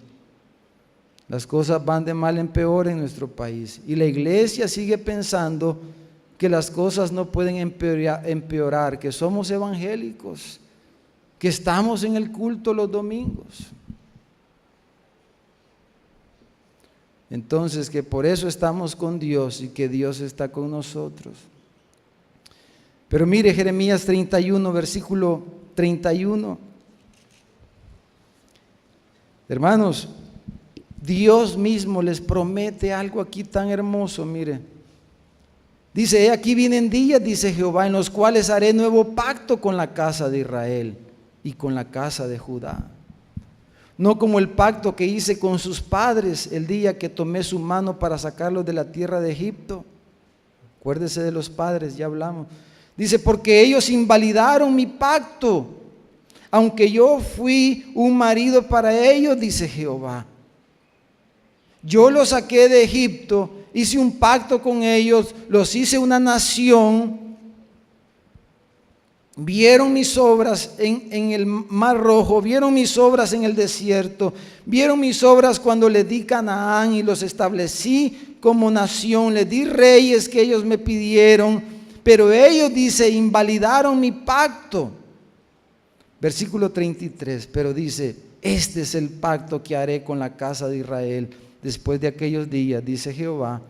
[SPEAKER 1] Las cosas van de mal en peor en nuestro país y la iglesia sigue pensando que las cosas no pueden empeorar, que somos evangélicos, que estamos en el culto los domingos. Entonces, que por eso estamos con Dios y que Dios está con nosotros. Pero mire Jeremías 31, versículo 31. Hermanos, Dios mismo les promete algo aquí tan hermoso, mire. Dice, he aquí vienen días, dice Jehová, en los cuales haré nuevo pacto con la casa de Israel y con la casa de Judá. No como el pacto que hice con sus padres el día que tomé su mano para sacarlos de la tierra de Egipto. Acuérdese de los padres, ya hablamos. Dice, porque ellos invalidaron mi pacto, aunque yo fui un marido para ellos, dice Jehová. Yo los saqué de Egipto, hice un pacto con ellos, los hice una nación. Vieron mis obras en el Mar Rojo, vieron mis obras en el desierto, vieron mis obras cuando les di Canaán y los establecí como nación, les di reyes que ellos me pidieron. Pero ellos, dice, invalidaron mi pacto. Versículo 33, pero dice, este es el pacto que haré con la casa de Israel después de aquellos días, dice Jehová.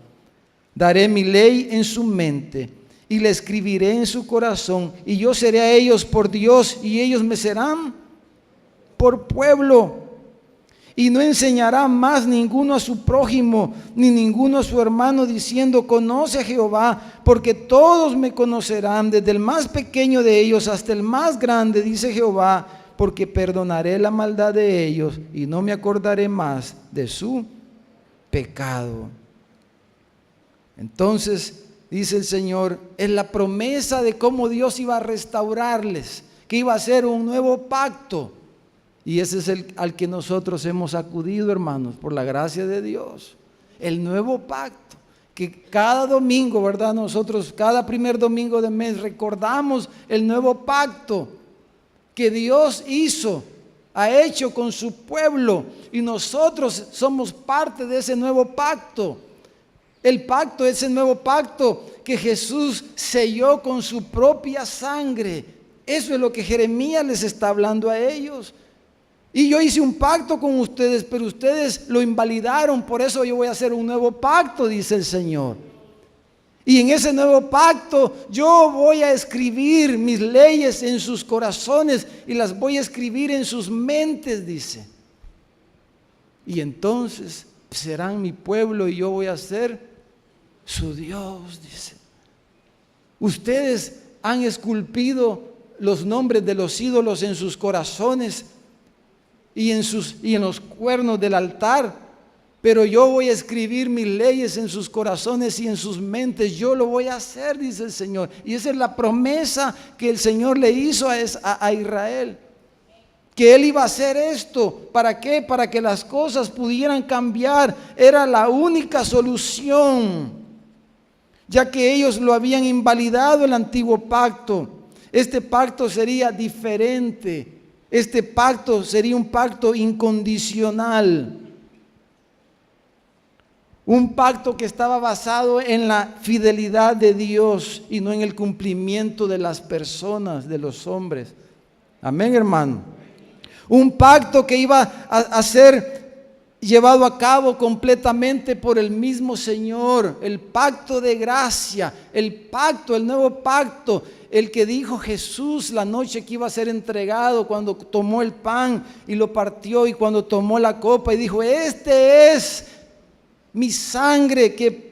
[SPEAKER 1] Daré mi ley en su mente y la escribiré en su corazón, y yo seré a ellos por Dios y ellos me serán por pueblo. Y no enseñará más ninguno a su prójimo, ni ninguno a su hermano, diciendo, conoce a Jehová, porque todos me conocerán, desde el más pequeño de ellos hasta el más grande, dice Jehová, porque perdonaré la maldad de ellos y no me acordaré más de su pecado. Entonces, dice el Señor, es la promesa de cómo Dios iba a restaurarles, que iba a hacer un nuevo pacto. Y ese es al que nosotros hemos acudido, hermanos, por la gracia de Dios. El nuevo pacto, que cada domingo, ¿verdad? Nosotros cada primer domingo de mes recordamos el nuevo pacto que Dios hizo, ha hecho con su pueblo. Y nosotros somos parte de ese nuevo pacto. El pacto, ese nuevo pacto que Jesús selló con su propia sangre. Eso es lo que Jeremías les está hablando a ellos. Y yo hice un pacto con ustedes, pero ustedes lo invalidaron, por eso yo voy a hacer un nuevo pacto, dice el Señor. Y en ese nuevo pacto yo voy a escribir mis leyes en sus corazones y las voy a escribir en sus mentes, dice. Y entonces serán mi pueblo y yo voy a ser su Dios, dice. Ustedes han esculpido los nombres de los ídolos en sus corazones y en los cuernos del altar, pero yo voy a escribir mis leyes en sus corazones y en sus mentes. Yo lo voy a hacer, dice el Señor. Y esa es la promesa que el Señor le hizo a Israel, que Él iba a hacer esto. ¿Para qué? Para que las cosas pudieran cambiar. Era la única solución, ya que ellos lo habían invalidado, el antiguo pacto. Este pacto sería diferente. Este pacto sería un pacto incondicional, un pacto que estaba basado en la fidelidad de Dios y no en el cumplimiento de las personas, de los hombres. Amén, hermano. Un pacto que iba a ser llevado a cabo completamente por el mismo Señor, el pacto de gracia, el nuevo pacto, el que dijo Jesús la noche que iba a ser entregado, cuando tomó el pan y lo partió, y cuando tomó la copa y dijo: este es mi sangre, que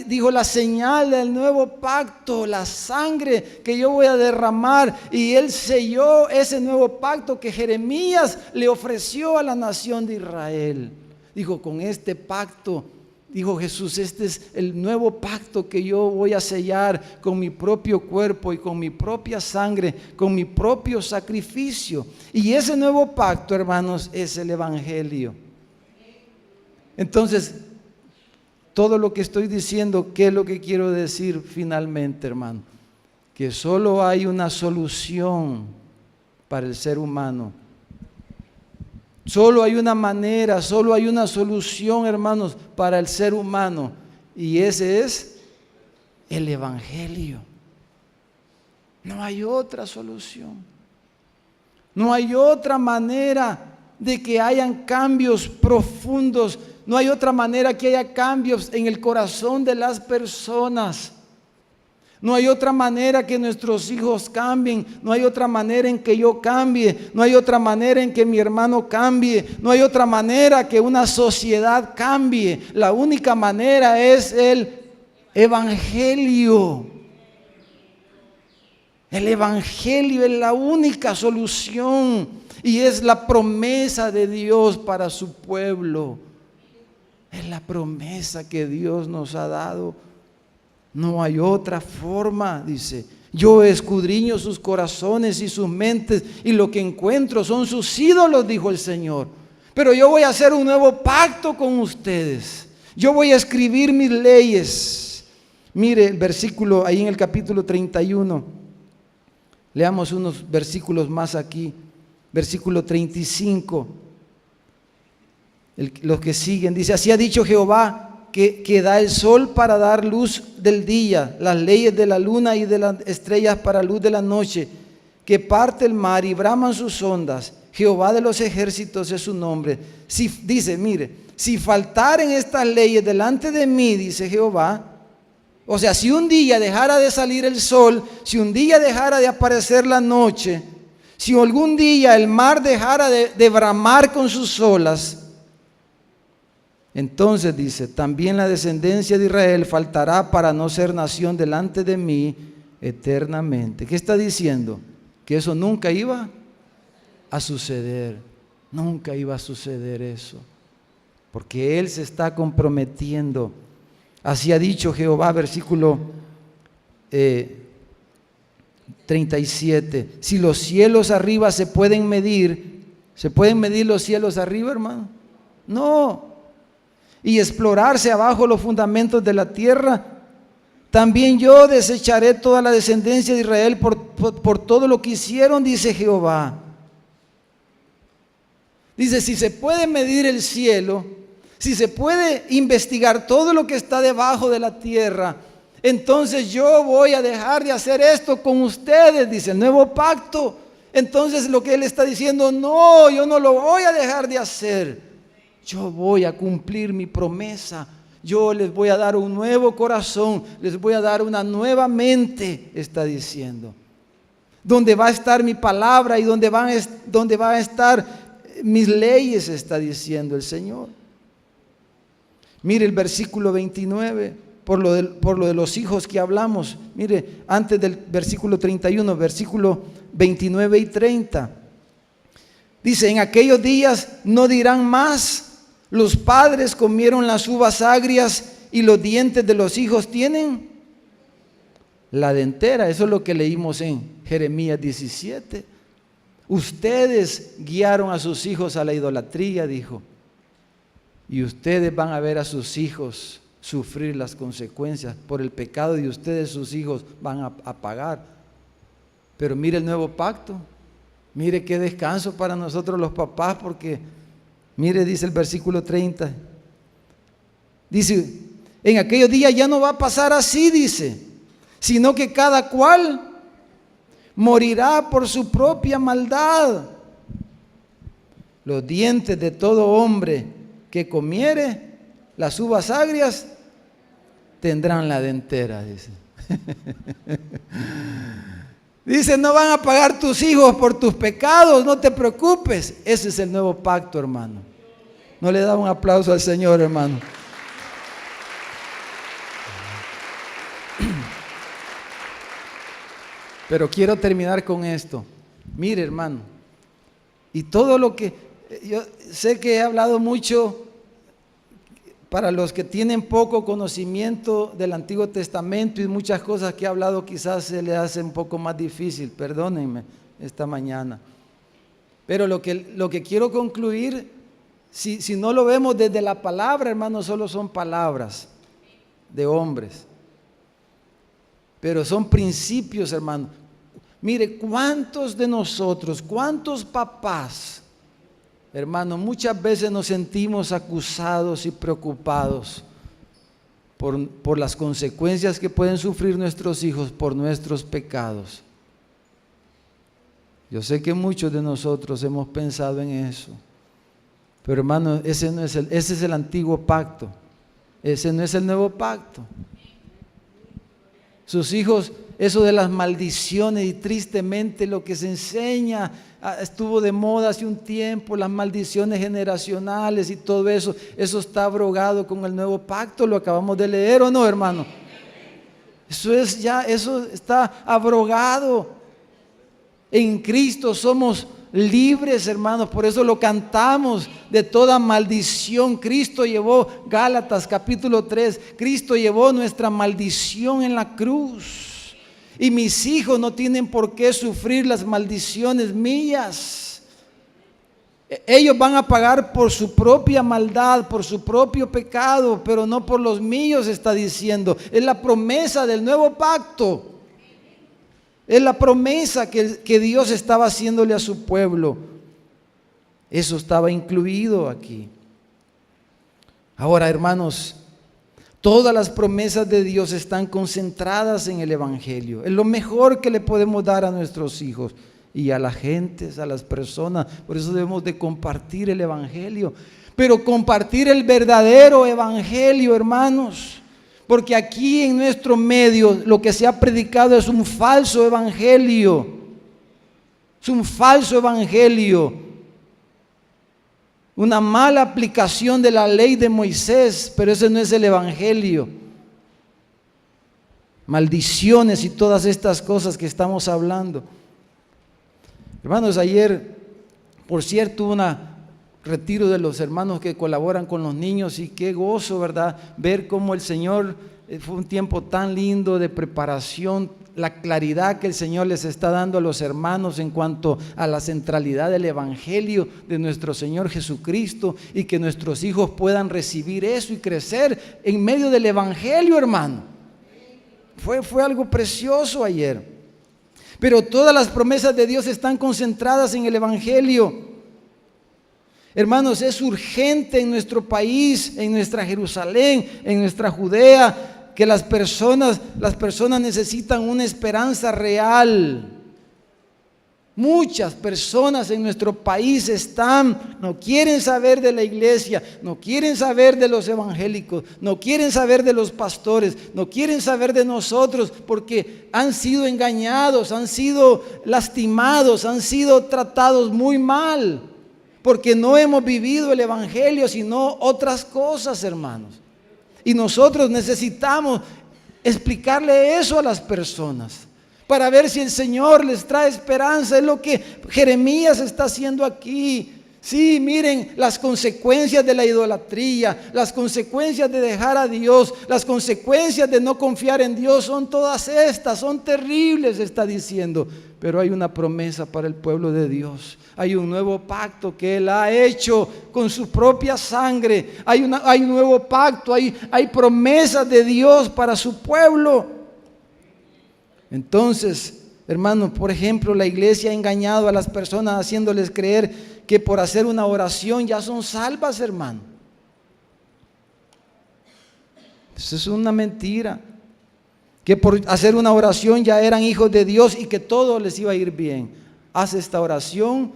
[SPEAKER 1] dijo la señal del nuevo pacto, la sangre que yo voy a derramar. Y él selló ese nuevo pacto que Jeremías le ofreció a la nación de Israel. Dijo: con este pacto, dijo Jesús, este es el nuevo pacto que yo voy a sellar con mi propio cuerpo y con mi propia sangre, con mi propio sacrificio. Y ese nuevo pacto, hermanos, es el Evangelio. Entonces, todo lo que estoy diciendo, ¿qué es lo que quiero decir finalmente, hermano? Que solo hay una solución para el ser humano. Solo hay una manera, solo hay una solución, hermanos, para el ser humano. Y ese es el Evangelio. No hay otra solución. No hay otra manera de que hayan cambios profundos. No hay otra manera que haya cambios en el corazón de las personas. No hay otra manera que nuestros hijos cambien. No hay otra manera en que yo cambie. No hay otra manera en que mi hermano cambie. No hay otra manera que una sociedad cambie. La única manera es el Evangelio. El Evangelio es la única solución y es la promesa de Dios para su pueblo. Es la promesa que Dios nos ha dado. No hay otra forma, dice. Yo escudriño sus corazones y sus mentes, y lo que encuentro son sus ídolos, dijo el Señor. Pero yo voy a hacer un nuevo pacto con ustedes. Yo voy a escribir mis leyes. Mire el versículo ahí en el capítulo 31. Leamos unos versículos más aquí. Versículo 35. Los que siguen, dice: así ha dicho Jehová, que da el sol para dar luz del día, las leyes de la luna y de las estrellas para luz de la noche, que parte el mar y braman sus ondas. Jehová de los ejércitos es su nombre. Dice, mire, si faltaren estas leyes delante de mí, dice Jehová, o sea, si un día dejara de salir el sol, si un día dejara de aparecer la noche, si algún día el mar dejara de bramar con sus olas, entonces dice: también la descendencia de Israel faltará para no ser nación delante de mí eternamente. ¿Qué está diciendo? Que eso nunca iba a suceder. Nunca iba a suceder eso. Porque Él se está comprometiendo. Así ha dicho Jehová, versículo 37. Si los cielos arriba ¿se pueden medir los cielos arriba, hermano? No. Y explorarse abajo los fundamentos de la tierra. También yo desecharé toda la descendencia de Israel por todo lo que hicieron, dice Jehová. Dice: si se puede medir el cielo, si se puede investigar todo lo que está debajo de la tierra, entonces yo voy a dejar de hacer esto con ustedes, dice el nuevo pacto. Entonces lo que Él está diciendo: no, yo no lo voy a dejar de hacer. Yo voy a cumplir mi promesa. Yo les voy a dar un nuevo corazón, les voy a dar una nueva mente, está diciendo. Donde va a estar mi palabra y donde van a estar mis leyes, está diciendo el Señor. Mire el versículo 29, por lo de los hijos que hablamos. Mire, antes del versículo 31, versículo 29 y 30. Dice: en aquellos días no dirán más: los padres comieron las uvas agrias y los dientes de los hijos tienen la dentera. Eso es lo que leímos en Jeremías 17. Ustedes guiaron a sus hijos a la idolatría, dijo. Y ustedes van a ver a sus hijos sufrir las consecuencias por el pecado de ustedes. Sus hijos van a pagar. Pero mire el nuevo pacto. Mire qué descanso para nosotros los papás, porque mire, dice el versículo 30. Dice: en aquellos días ya no va a pasar así, dice, sino que cada cual morirá por su propia maldad. los dientes de todo hombre que comiere las uvas agrias tendrán la dentera, dice. Dice, no van a pagar tus hijos por tus pecados, no te preocupes. Ese es el nuevo pacto, hermano. ¿No le da un aplauso al Señor, hermano? Pero quiero terminar con esto. Mire, hermano, y todo lo que yo sé que he hablado mucho para los que tienen poco conocimiento del Antiguo Testamento, y muchas cosas que he hablado quizás se les hace un poco más difícil, perdónenme esta mañana. Pero lo que quiero concluir, si no lo vemos desde la palabra, hermano, solo son palabras de hombres. Pero son principios, hermano. Mire, ¿cuántos de nosotros, cuántos papás, hermano, muchas veces nos sentimos acusados y preocupados por las consecuencias que pueden sufrir nuestros hijos por nuestros pecados? Yo sé que muchos de nosotros hemos pensado en eso, pero hermano, ese es el antiguo pacto, ese no es el nuevo pacto. Sus hijos, eso de las maldiciones, y tristemente lo que se enseña, estuvo de moda hace un tiempo, las maldiciones generacionales y todo eso, eso está abrogado con el nuevo pacto, lo acabamos de leer, ¿o no, hermano? Eso está abrogado. En Cristo somos libres, hermanos, por eso lo cantamos, de toda maldición. Cristo llevó, Gálatas capítulo 3, Cristo llevó nuestra maldición en la cruz. Y mis hijos no tienen por qué sufrir las maldiciones mías. Ellos van a pagar por su propia maldad, por su propio pecado, pero no por los míos, está diciendo. Es la promesa del nuevo pacto. Es la promesa que Dios estaba haciéndole a su pueblo. Eso estaba incluido aquí. Ahora, hermanos, todas las promesas de Dios están concentradas en el Evangelio. Es lo mejor que le podemos dar a nuestros hijos y a las gentes, a las personas. Por eso debemos de compartir el Evangelio. Pero compartir el verdadero Evangelio, hermanos. Porque aquí en nuestro medio lo que se ha predicado es un falso evangelio. Es un falso evangelio. Una mala aplicación de la ley de Moisés, pero ese no es el evangelio. Maldiciones y todas estas cosas que estamos hablando. Hermanos, ayer, por cierto, hubo un retiro de los hermanos que colaboran con los niños, y qué gozo, ¿verdad? Ver cómo el Señor, fue un tiempo tan lindo de preparación, la claridad que el Señor les está dando a los hermanos en cuanto a la centralidad del Evangelio de nuestro Señor Jesucristo, y que nuestros hijos puedan recibir eso y crecer en medio del Evangelio, hermano. Fue algo precioso ayer. Pero todas las promesas de Dios están concentradas en el Evangelio. Hermanos, es urgente en nuestro país, en nuestra Jerusalén, en nuestra Judea, que las personas necesitan una esperanza real. Muchas personas en nuestro país no quieren saber de la iglesia, no quieren saber de los evangélicos, no quieren saber de los pastores, no quieren saber de nosotros, porque han sido engañados, han sido lastimados, han sido tratados muy mal. Porque no hemos vivido el evangelio, sino otras cosas, hermanos. Y nosotros necesitamos explicarle eso a las personas, para ver si el Señor les trae esperanza. Es lo que Jeremías está haciendo aquí. Sí, miren las consecuencias de la idolatría, las consecuencias de dejar a Dios, las consecuencias de no confiar en Dios, son todas estas, son terribles, está diciendo. Pero hay una promesa para el pueblo de Dios. Hay un nuevo pacto que Él ha hecho con su propia sangre. Hay un nuevo pacto, hay promesas de Dios para su pueblo. Entonces, hermano, por ejemplo, la iglesia ha engañado a las personas haciéndoles creer que por hacer una oración ya son salvas, hermano. Eso es una mentira. Que por hacer una oración ya eran hijos de Dios y que todo les iba a ir bien. Haz esta oración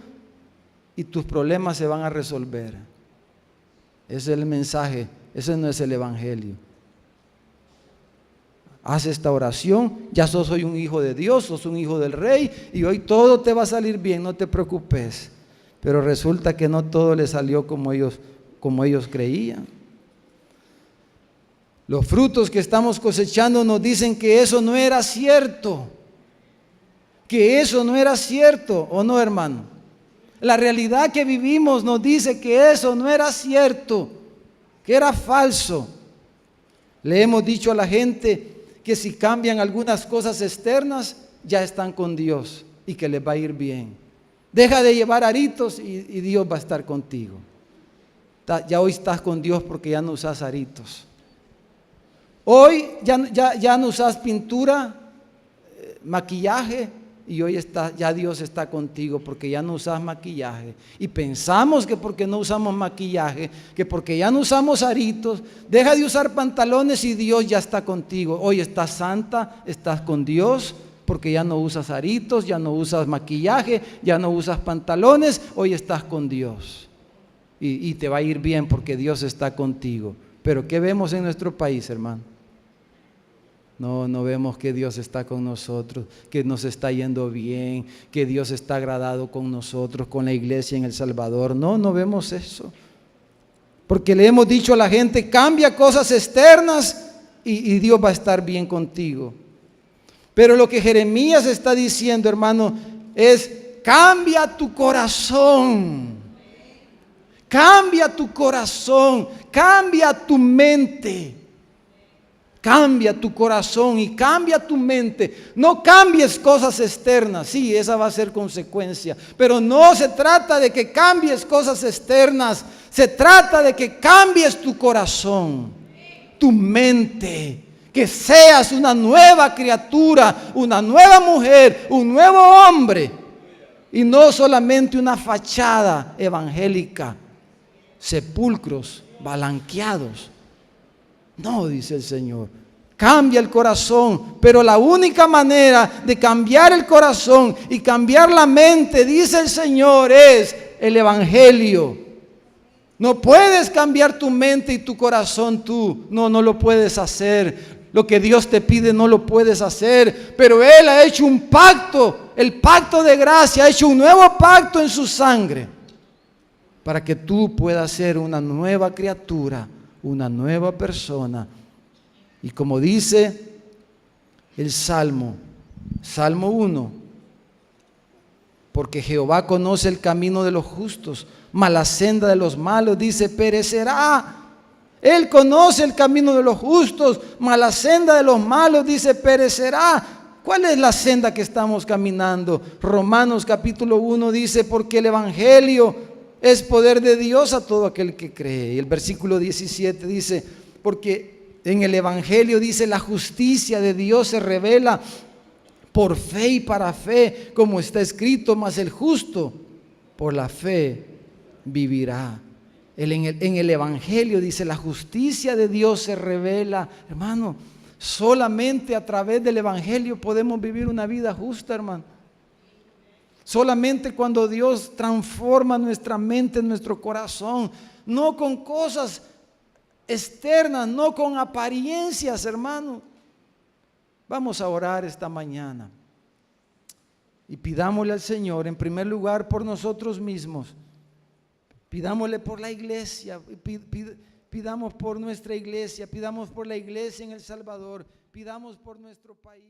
[SPEAKER 1] y tus problemas se van a resolver. Ese es el mensaje, ese no es el evangelio. Haz esta oración, ya sos hoy un hijo de Dios, sos un hijo del Rey y hoy todo te va a salir bien, no te preocupes. Pero resulta que no todo le salió como ellos creían. Los frutos que estamos cosechando nos dicen que eso no era cierto. Que eso no era cierto, ¿o no, hermano? La realidad que vivimos nos dice que eso no era cierto, que era falso. Le hemos dicho a la gente que si cambian algunas cosas externas, ya están con Dios y que les va a ir bien. Deja de llevar aritos y Dios va a estar contigo. Ya hoy estás con Dios porque ya no usas aritos. Hoy ya no usas pintura, maquillaje, y hoy ya Dios está contigo porque ya no usas maquillaje. Y pensamos que porque no usamos maquillaje, que porque ya no usamos aritos, deja de usar pantalones y Dios ya está contigo. Hoy estás santa, estás con Dios porque ya no usas aritos, ya no usas maquillaje, ya no usas pantalones, hoy estás con Dios. Y te va a ir bien porque Dios está contigo. Pero ¿qué vemos en nuestro país, hermano? No vemos que Dios está con nosotros, que nos está yendo bien, que Dios está agradado con nosotros, con la iglesia en El Salvador. No vemos eso. Porque le hemos dicho a la gente, cambia cosas externas y Dios va a estar bien contigo. Pero lo que Jeremías está diciendo, hermano, es cambia tu corazón. Cambia tu corazón, cambia tu mente. Cambia tu corazón y cambia tu mente. No cambies cosas externas. Sí, esa va a ser consecuencia. Pero no se trata de que cambies cosas externas. Se trata de que cambies tu corazón, tu mente. Que seas una nueva criatura, una nueva mujer, un nuevo hombre. Y no solamente una fachada evangélica. Sepulcros blanqueados. No, dice el Señor, cambia el corazón, pero la única manera de cambiar el corazón y cambiar la mente, dice el Señor, es el evangelio. No puedes cambiar tu mente y tu corazón tú, no lo puedes hacer. Lo que Dios te pide no lo puedes hacer, pero Él ha hecho un pacto, el pacto de gracia, ha hecho un nuevo pacto en su sangre, para que tú puedas ser una nueva criatura, una nueva persona. Y como dice el Salmo 1, porque Jehová conoce el camino de los justos, mas la senda de los malos, dice, perecerá. Él conoce el camino de los justos, mas la senda de los malos, dice, perecerá. ¿Cuál es la senda que estamos caminando? Romanos capítulo 1 dice, porque el evangelio es poder de Dios a todo aquel que cree. Y el versículo 17 dice, porque en el evangelio dice, la justicia de Dios se revela por fe y para fe, como está escrito, mas el justo por la fe vivirá. En el evangelio dice, la justicia de Dios se revela. Hermano, solamente a través del evangelio podemos vivir una vida justa, hermano. Solamente cuando Dios transforma nuestra mente, nuestro corazón, no con cosas externas, no con apariencias, hermano. Vamos a orar esta mañana y pidámosle al Señor, en primer lugar, por nosotros mismos. Pidámosle por la iglesia, pidamos por nuestra iglesia, pidamos por la iglesia en El Salvador, pidamos por nuestro país.